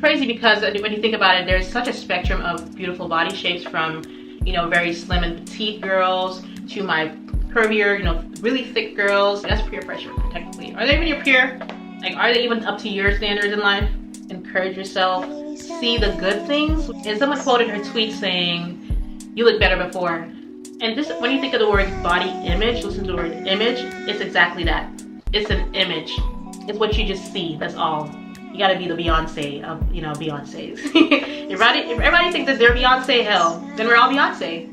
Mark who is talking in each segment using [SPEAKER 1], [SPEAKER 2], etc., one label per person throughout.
[SPEAKER 1] crazy because when you think about it, there's such a spectrum of beautiful body shapes, from, you know, very slim and petite girls to my curvier, you know, really thick girls. That's peer pressure, technically. Are they even your peer? Like, are they even up to your standards in life? Encourage yourself. See the good things. And someone quoted her tweet saying, "You look better before." And this, when you think of the word body image, listen to the word image, it's exactly that. It's an image. It's what you just see, that's all. You gotta be the Beyonce of, you know, Beyonces. if everybody thinks that they're Beyonce, hell, then we're all Beyonce.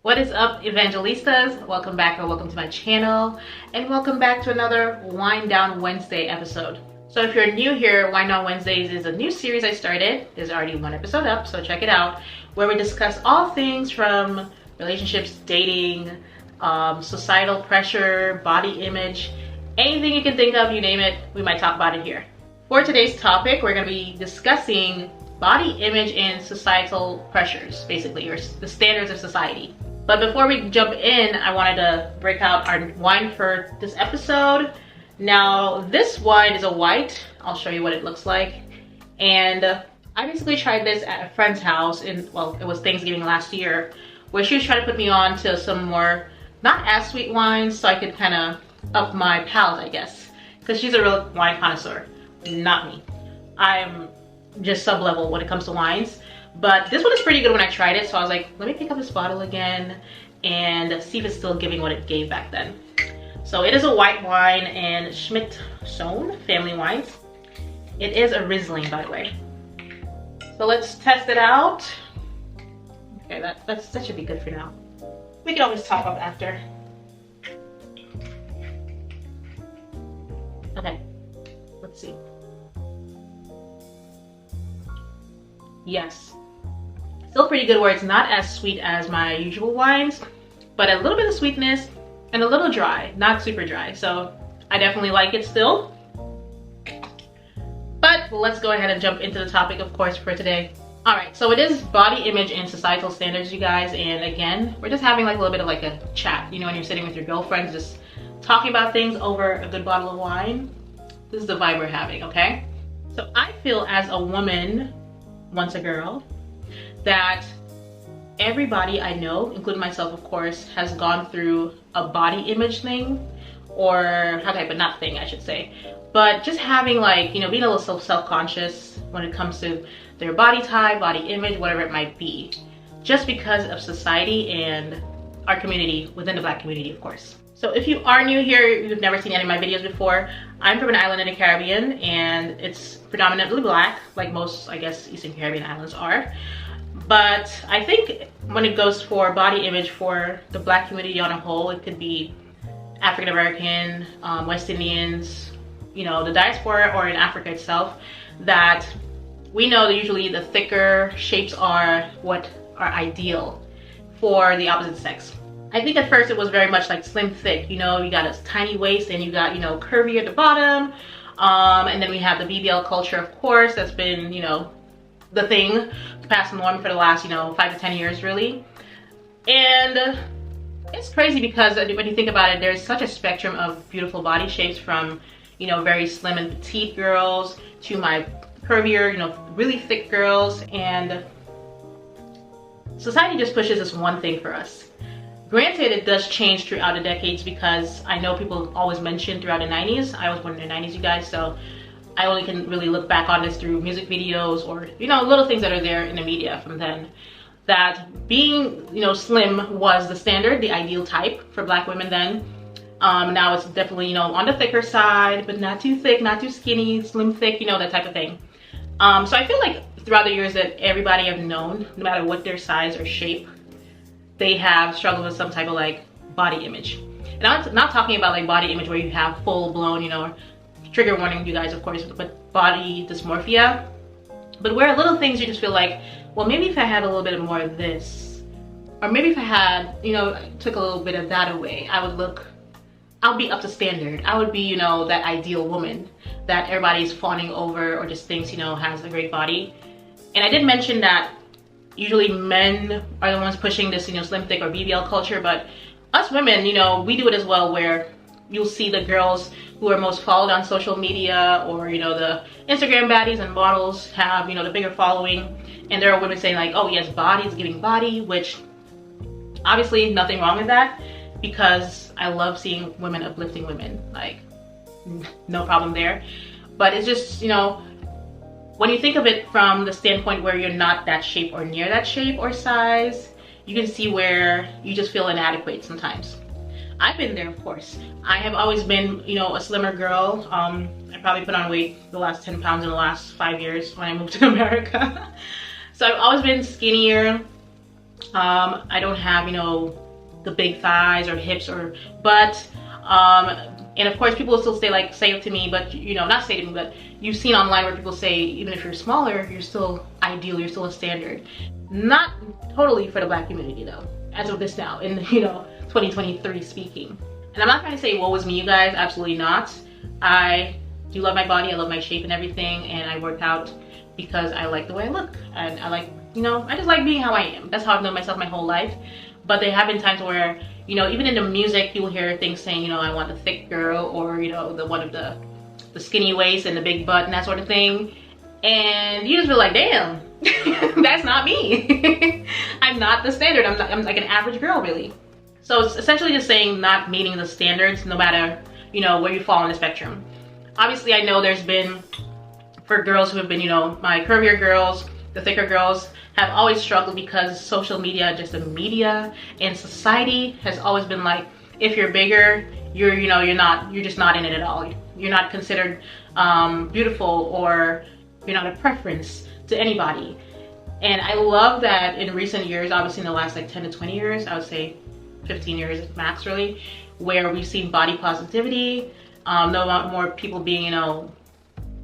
[SPEAKER 1] What is up, Evangelistas? Welcome back, or welcome to my channel, and welcome back to another Wind Down Wednesday episode. So if you're new here, Wind Down Wednesdays is a new series I started. There's already one episode up, so check it out, where we discuss all things from relationships, dating, societal pressure, body image, anything you can think of, you name it, we might talk about it here. For today's topic, we're going to be discussing body image and societal pressures, basically, or the standards of society. But before we jump in, I wanted to break out our wine for this episode. Now, this wine is a white. I'll show you what it looks like. And I basically tried this at a friend's house well, it was Thanksgiving last year, where she was trying to put me on to some more, not as sweet wines, so I could kind of up my palate, I guess. Because she's a real wine connoisseur, not me. I'm just sub-level when it comes to wines. But this one is pretty good when I tried it, so I was like, let me pick up this bottle again and see if it's still giving what it gave back then. So it is a white wine and Schmidt Sohn family wines. It is a Riesling, by the way. So let's test it out. Okay, that should be good for now. We can always top up after. Okay, let's see. Yes. Still pretty good, where it's not as sweet as my usual wines, but a little bit of sweetness and a little dry, not super dry. So I definitely like it still. But let's go ahead and jump into the topic, of course, for today. All right, so it is body image and societal standards, you guys. And again, we're just having like a little bit of like a chat, you know, when you're sitting with your girlfriends, just talking about things over a good bottle of wine. This is the vibe we're having, okay? So I feel, as a woman, once a girl, that everybody I know, including myself of course, has gone through a body image thing, or okay, but not thing, I should say, but just having, like, you know, being a little self-conscious when it comes to their body type, body image, whatever it might be, just because of society and our community, within the Black community, of course. So if you are new here, you've never seen any of my videos before, I'm from an island in the Caribbean, and it's predominantly Black, like most, I guess, Eastern Caribbean islands are. But I think when it goes for body image for the Black community on a whole, it could be African American, West Indians, you know, the diaspora, or in Africa itself, that we know that usually the thicker shapes are what are ideal for the opposite sex. I think at first it was very much like slim thick, you know, you got a tiny waist and you got, you know, curvy at the bottom. And then we have the BBL culture, of course, that's been, you know, the thing, the past norm for the last, you know, 5 to 10 years, really. And it's crazy because when you think about it, there's such a spectrum of beautiful body shapes, from, you know, very slim and petite girls to my curvier, you know, really thick girls. And society just pushes this one thing for us. Granted, it does change throughout the decades, because I know people always mention throughout the 90s. I was born in the 90s, you guys, so I only can really look back on this through music videos, or, you know, little things that are there in the media from then, that being, you know, slim was the standard, the ideal type for Black women then. Now it's definitely, you know, on the thicker side, but not too thick, not too skinny, slim thick, you know, that type of thing. So I feel like throughout the years that everybody I've known, no matter what their size or shape, they have struggled with some type of like body image. And I'm not talking about like body image where you have full blown, you know, trigger warning, you guys, of course, but body dysmorphia. But where little things you just feel like, well, maybe if I had a little bit more of this, or maybe if I had, you know, took a little bit of that away, I would look I'll be up to standard. I would be, you know, that ideal woman that everybody's fawning over or just thinks, you know, has a great body. And I did mention that usually men are the ones pushing this, you know, slim thick or BBL culture, but us women, you know, we do it as well, where you'll see the girls who are most followed on social media, or, you know, the Instagram baddies and models have, you know, the bigger following, and there are women saying like, oh yes, body is giving body, which obviously nothing wrong with that, because I love seeing women uplifting women, like no problem there. But it's just, you know, when you think of it from the standpoint where you're not that shape or near that shape or size, you can see where you just feel inadequate sometimes. I've been there, of course. I have always been, you know, a slimmer girl. I probably put on weight the last 10 pounds in the last 5 years when I moved to America. So I've always been skinnier. I don't have, you know, the big thighs or hips or butt. And of course, people will still say it to me, but, you know, not say to me, but you've seen online where people say, even if you're smaller, you're still ideal, you're still a standard. Not totally for the Black community though, as of this now, in, you know, 2023 speaking. And I'm not trying to say woe is me, you guys, absolutely not. I do love my body, I love my shape and everything, and I work out because I like the way I look. And I like, you know, I just like being how I am. That's how I've known myself my whole life. But there have been times where, you know, even in the music, you'll hear things saying, you know, I want a thick girl, or, you know, the one of the skinny waist and the big butt and that sort of thing. And you just feel like, damn, that's not me. I'm not the standard. I'm like an average girl, really. So it's essentially just saying not meeting the standards, no matter, you know, where you fall on the spectrum. Obviously, I know there's been, for girls who have been, you know, my curvier girls, the thicker girls, have always struggled because social media, just the media and society has always been like, if you're bigger, you're, you know, you're just not in it at all. You're not considered beautiful, or you're not a preference to anybody. And I love that in recent years, obviously in the last like 10 to 20 years, I would say 15 years max really, where we've seen body positivity, no more people being, you know,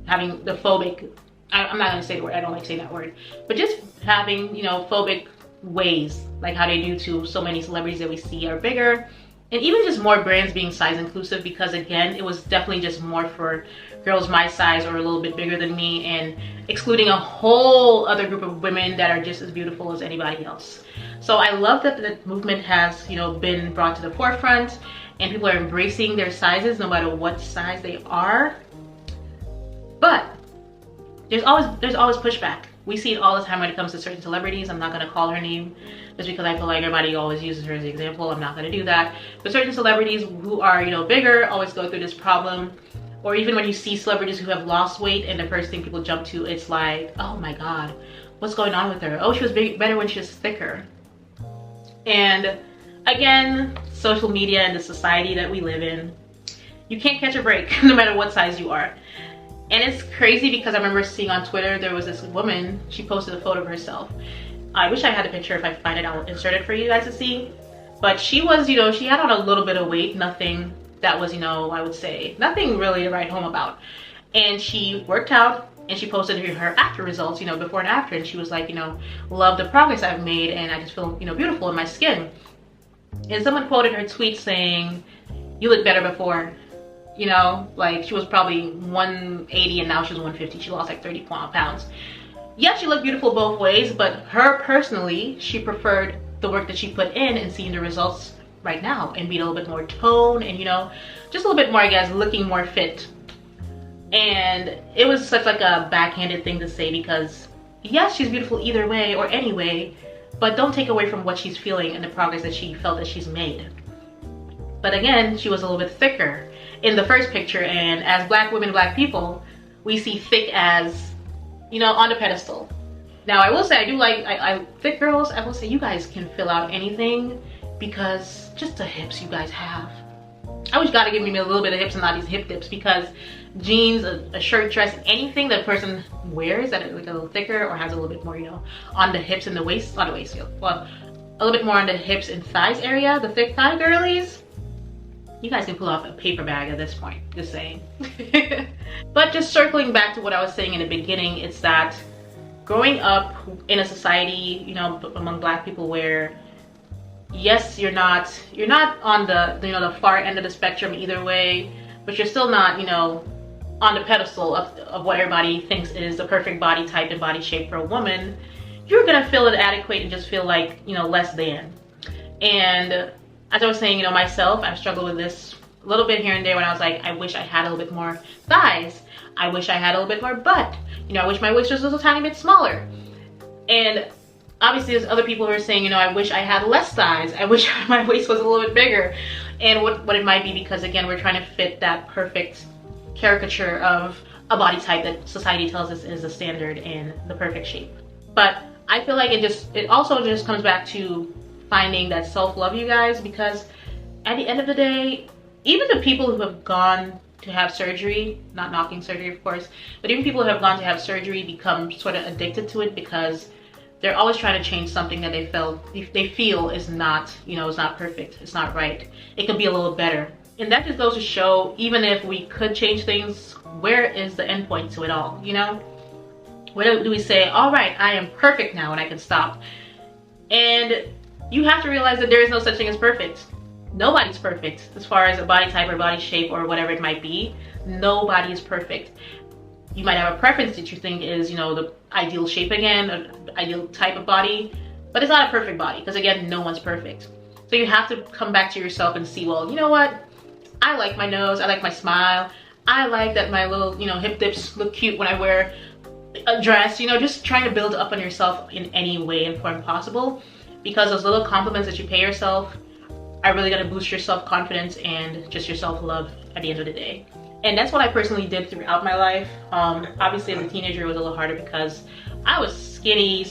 [SPEAKER 1] having the phobic, I'm not gonna say the word, I don't like saying that word, but just having, you know, phobic ways, like how they do to so many celebrities that we see are bigger. And even just more brands being size inclusive, because again, it was definitely just more for girls my size or a little bit bigger than me, and excluding a whole other group of women that are just as beautiful as anybody else. So I love that the movement has, you know, been brought to the forefront, and people are embracing their sizes no matter what size they are. But there's always pushback. We see it all the time when it comes to certain celebrities. I'm not gonna call her name just because I feel like everybody always uses her as an example. I'm not gonna do that. But certain celebrities who are, you know, bigger always go through this problem. Or even when you see celebrities who have lost weight, and the first thing people jump to, it's like, oh my God, what's going on with her? Oh, she was better when she was thicker. And again, social media and the society that we live in, you can't catch a break no matter what size you are. And it's crazy because I remember seeing on Twitter, there was this woman, she posted a photo of herself. I wish I had a picture. If I find it, I'll insert it for you guys to see. But she was, you know, she had on a little bit of weight, nothing that was, you know, I would say, nothing really to write home about. And she worked out, and she posted her after results, you know, before and after. And she was like, you know, love the progress I've made, and I just feel, you know, beautiful in my skin. And someone quoted her tweet saying, you look better before. You know, like she was probably 180 and now she's 150. She lost like 30 pounds. Yeah, she looked beautiful both ways, but her personally, she preferred the work that she put in and seeing the results right now and being a little bit more toned and, you know, just a little bit more, I guess, looking more fit. And it was such like a backhanded thing to say, because yes, she's beautiful either way or any way, but don't take away from what she's feeling and the progress that she felt that she's made. But again, she was a little bit thicker in the first picture, and as Black women, Black people, we see thick as, you know, on the pedestal. Now I will say, I do like thick girls. I will say you guys can fill out anything, because just the hips you guys have. I always gotta give me a little bit of hips and not these hip dips, because jeans, a shirt, dress, anything that a person wears that is like a little thicker or has a little bit more, you know, on the hips and the waist, not the waist, well, a little bit more on the hips and thighs area, the thick thigh girlies, you guys can pull off a paper bag at this point, just saying. But just circling back to what I was saying in the beginning, it's that growing up in a society, you know, among Black people where yes, you're not on the, you know, the far end of the spectrum either way, but you're still not, you know, on the pedestal of what everybody thinks is the perfect body type and body shape for a woman. You're gonna feel inadequate and just feel like, you know, less than. And as I was saying, you know, myself, I've struggled with this a little bit here and there when I was like, I wish I had a little bit more thighs. I wish I had a little bit more butt. You know, I wish my waist was just a tiny bit smaller. And obviously there's other people who are saying, you know, I wish I had less thighs. I wish my waist was a little bit bigger. And what it might be, because again, we're trying to fit that perfect caricature of a body type that society tells us is the standard and the perfect shape. But I feel like it also just comes back to finding that self-love, you guys, because at the end of the day, even the people who have gone to have surgery, not knocking surgery of course, but even people who have gone to have surgery become sort of addicted to it because they're always trying to change something that they feel is not, you know, is not perfect, it's not right. It could be a little better. And that just goes to show, even if we could change things, where is the end point to it all, you know? Where do we say, all right, I am perfect now and I can stop? And you have to realize that there is no such thing as perfect. Nobody's perfect as far as a body type or body shape or whatever it might be. Nobody is perfect. You might have a preference that you think is, you know, the ideal shape again, an ideal type of body, but it's not a perfect body because again, no one's perfect. So you have to come back to yourself and see, well, you know what? I like my nose, I like my smile, I like that my little, you know, hip dips look cute when I wear a dress, you know, just trying to build up on yourself in any way and form possible, because those little compliments that you pay yourself are really going to boost your self-confidence and just your self-love at the end of the day. And that's what I personally did throughout my life. Obviously as a teenager it was a little harder because I was skinny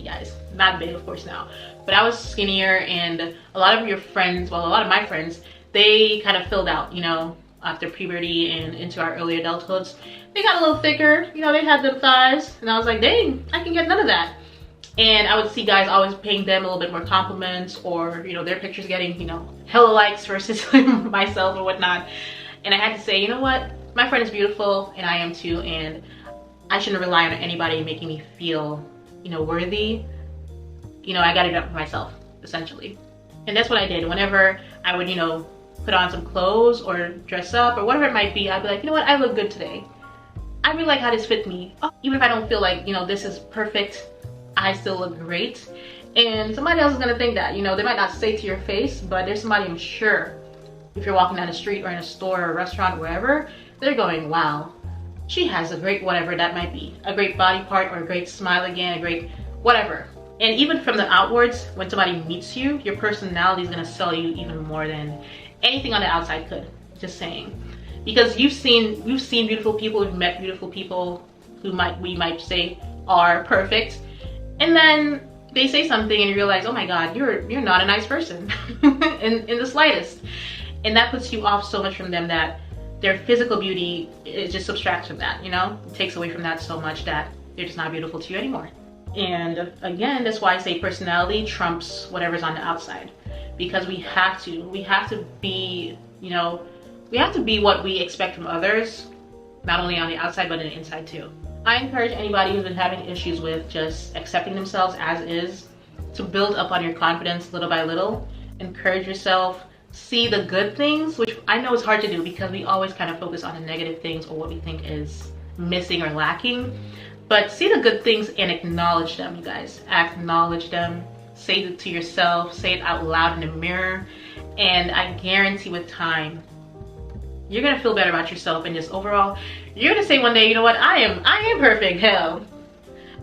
[SPEAKER 1] guys. Not big of course now, but I was skinnier, and a lot of your friends, well, a lot of my friends, they kind of filled out, you know, after puberty and into our early adulthoods. They got a little thicker, you know, they had the thighs, and I was like, dang, I can get none of that. And I would see guys always paying them a little bit more compliments, or, you know, their pictures getting, you know, hella likes versus myself or whatnot. And I had to say, you know what, my friend is beautiful and I am too, and I shouldn't rely on anybody making me feel, you know, worthy. You know, I got it up for myself, essentially. And that's what I did. Whenever I would, you know, put on some clothes or dress up or whatever it might be, I'd be like, you know what, I look good today. I really like how this fits me. Even if I don't feel like, you know, this is perfect, I still look great. And somebody else is gonna think that, you know, they might not say to your face, but there's somebody, I'm sure, if you're walking down the street or in a store or a restaurant or wherever, they're going, wow, she has a great whatever that might be. A great body part or a great smile again, a great whatever. And even from the outwards, when somebody meets you, your personality is gonna sell you even more than anything on the outside could. Just saying. Because we've seen beautiful people, we've met beautiful people who we might say are perfect. And then they say something and you realize, oh my God, you're not a nice person in the slightest. And that puts you off so much from them that their physical beauty, it just subtracts from that, you know? It takes away from that so much that they're just not beautiful to you anymore. And again, that's why I say personality trumps whatever's on the outside. Because we have to be, you know, we have to be what we expect from others, not only on the outside, but on the inside too. I encourage anybody who's been having issues with just accepting themselves as is to build up on your confidence little by little. Encourage yourself, see the good things, which I know is hard to do because we always kind of focus on the negative things or what we think is missing or lacking. But see the good things and acknowledge them, you guys. Acknowledge them. Say it to yourself, say it out loud in the mirror, and I guarantee with time, you're gonna feel better about yourself, and just overall, you're gonna say one day, you know what, I am perfect, hell.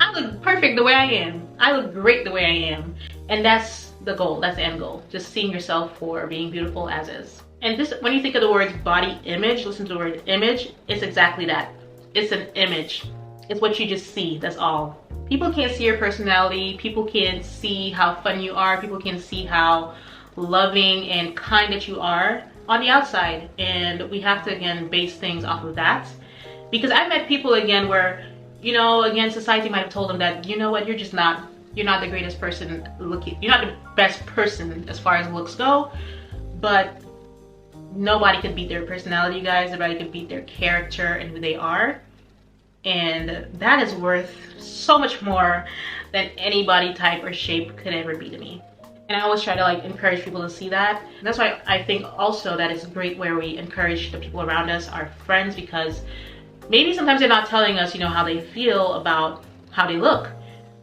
[SPEAKER 1] I look perfect the way I am. I look great the way I am. And that's the goal, that's the end goal. Just seeing yourself for being beautiful as is. And this, when you think of the word body image, listen to the word image, it's exactly that. It's an image. It's what you just see, that's all. People can't see your personality, people can't see how fun you are, people can see how loving and kind that you are on the outside. And we have to, again, base things off of that. Because I've met people, again, where, you know, again, society might have told them that, you know what, you're not the greatest person looking, you're not the best person as far as looks go, but nobody could beat their personality, you guys. Nobody could beat their character and who they are. And that is worth so much more than any body type or shape could ever be to me. And I always try to like encourage people to see that. And that's why I think also that it's great where we encourage the people around us, our friends, because maybe sometimes they're not telling us, you know, how they feel about how they look.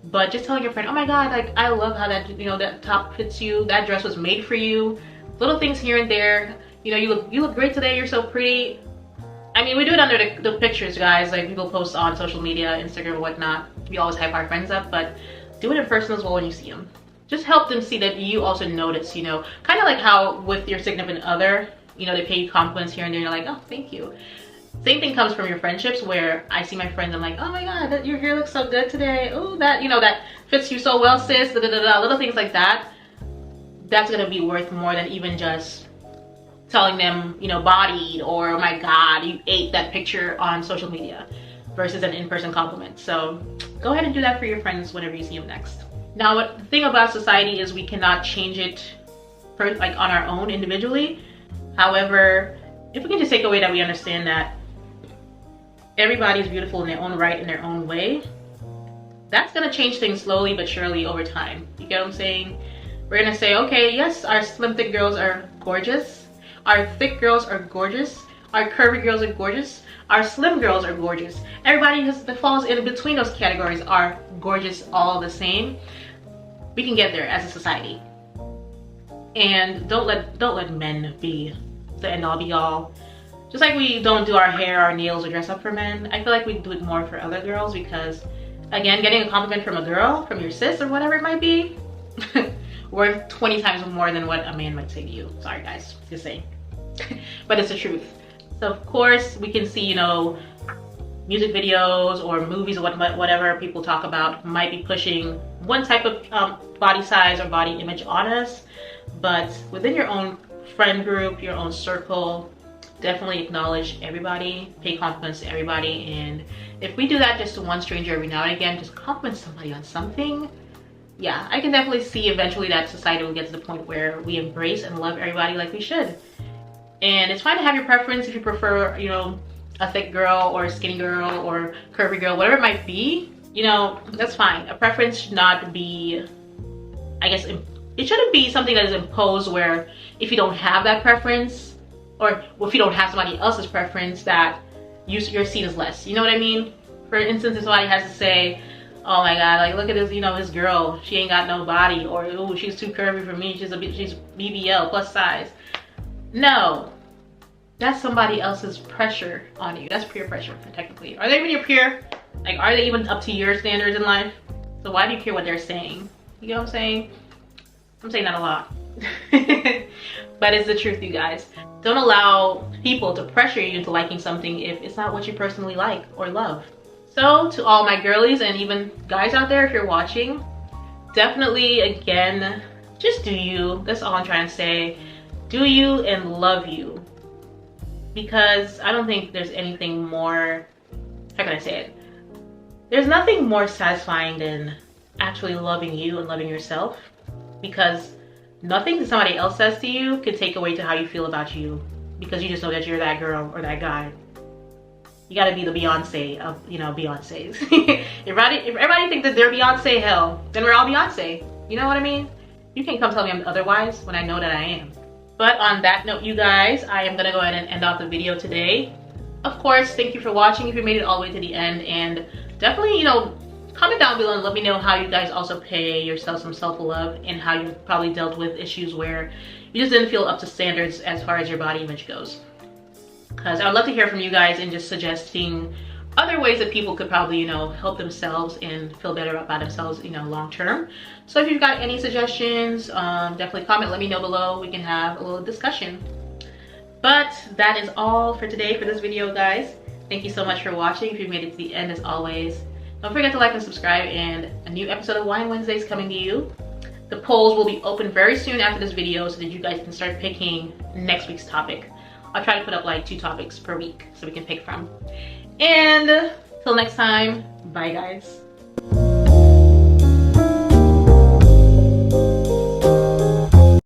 [SPEAKER 1] But just telling your friend, oh my God, like I love how that, you know, that top fits you, that dress was made for you. Little things here and there. You know, you look great today, you're so pretty. I mean, we do it under the pictures, guys. Like people post on social media, Instagram or whatnot. We always hype our friends up, but do it in person as well when you see them. Just help them see that you also notice, you know, kind of like how with your significant other, you know, they pay you compliments here and there, and you're like, oh, thank you. Same thing comes from your friendships, where I see my friends, I'm like, oh my God, your hair looks so good today. Oh, that, you know, that fits you so well, sis. Da, da, da, da. Little things like that. That's gonna be worth more than even just telling them, you know, bodied, or oh my God, you ate that picture on social media, versus an in-person compliment. So go ahead and do that for your friends whenever you see them next. Now, the thing about society is we cannot change it like on our own individually. However, if we can just take away that we understand that everybody's beautiful in their own right, in their own way, that's gonna change things slowly but surely over time. You get what I'm saying? We're gonna say, okay, yes, our slim thick girls are gorgeous. Our thick girls are gorgeous. Our curvy girls are gorgeous. Our slim girls are gorgeous. Everybody that falls in between those categories are gorgeous all the same. We can get there as a society. And don't let men be the end all be all. Just like we don't do our hair, our nails, or dress up for men, I feel like we do it more for other girls, because again, getting a compliment from a girl, from your sis or whatever it might be, worth 20 times more than what a man might say to you. Sorry guys, just saying. But it's the truth. So of course we can see, you know, music videos or movies or whatever people talk about might be pushing one type of body size or body image on us, but within your own friend group, your own circle, definitely acknowledge everybody, pay compliments to everybody. And if we do that just to one stranger every now and again, just compliment somebody on something, yeah, I can definitely see eventually that society will get to the point where we embrace and love everybody like we should. And it's fine to have your preference if you prefer, you know, a thick girl or a skinny girl or curvy girl, whatever it might be, you know, that's fine. A preference should not be, I guess, it shouldn't be something that is imposed where if you don't have that preference, or if you don't have somebody else's preference, that your seat is less. You know what I mean? For instance, if somebody has to say, oh my God, like look at this, you know, this girl, she ain't got no body, or oh, she's too curvy for me, she's BBL plus size. No, that's somebody else's pressure on you. That's peer pressure, technically. Are they even your peer? Like, are they even up to your standards in life? So why do you care what they're saying? You know what I'm saying? I'm saying that a lot. But it's the truth, you guys. Don't allow people to pressure you into liking something if it's not what you personally like or love. So to all my girlies and even guys out there, if you're watching, definitely, again, just do you. That's all I'm trying to say. Do you and love you. Because I don't think there's anything more, how can I say it? There's nothing more satisfying than actually loving you and loving yourself. Because nothing that somebody else says to you can take away to how you feel about you. Because you just know that you're that girl or that guy. You gotta be the Beyonce of, you know, Beyonces. if everybody thinks that they're Beyonce, hell, then we're all Beyonce. You know what I mean? You can't come tell me I'm otherwise when I know that I am. But on that note, you guys, I am gonna go ahead and end off the video today. Of course, thank you for watching if you made it all the way to the end. And definitely, you know, comment down below and let me know how you guys also pay yourself some self-love and how you probably dealt with issues where you just didn't feel up to standards as far as your body image goes. Because I would love to hear from you guys and just suggesting other ways that people could probably, you know, help themselves and feel better about themselves, you know, long term. So if you've got any suggestions, definitely comment, let me know below. We can have a little discussion. But that is all for today for this video, guys. Thank you so much for watching. If you made it to the end, as always, don't forget to like and subscribe, and a new episode of Wine Wednesdays coming to you. The polls will be open very soon after this video so that you guys can start picking next week's topic. I'll try to put up like 2 topics per week so we can pick from. And till next time, bye guys.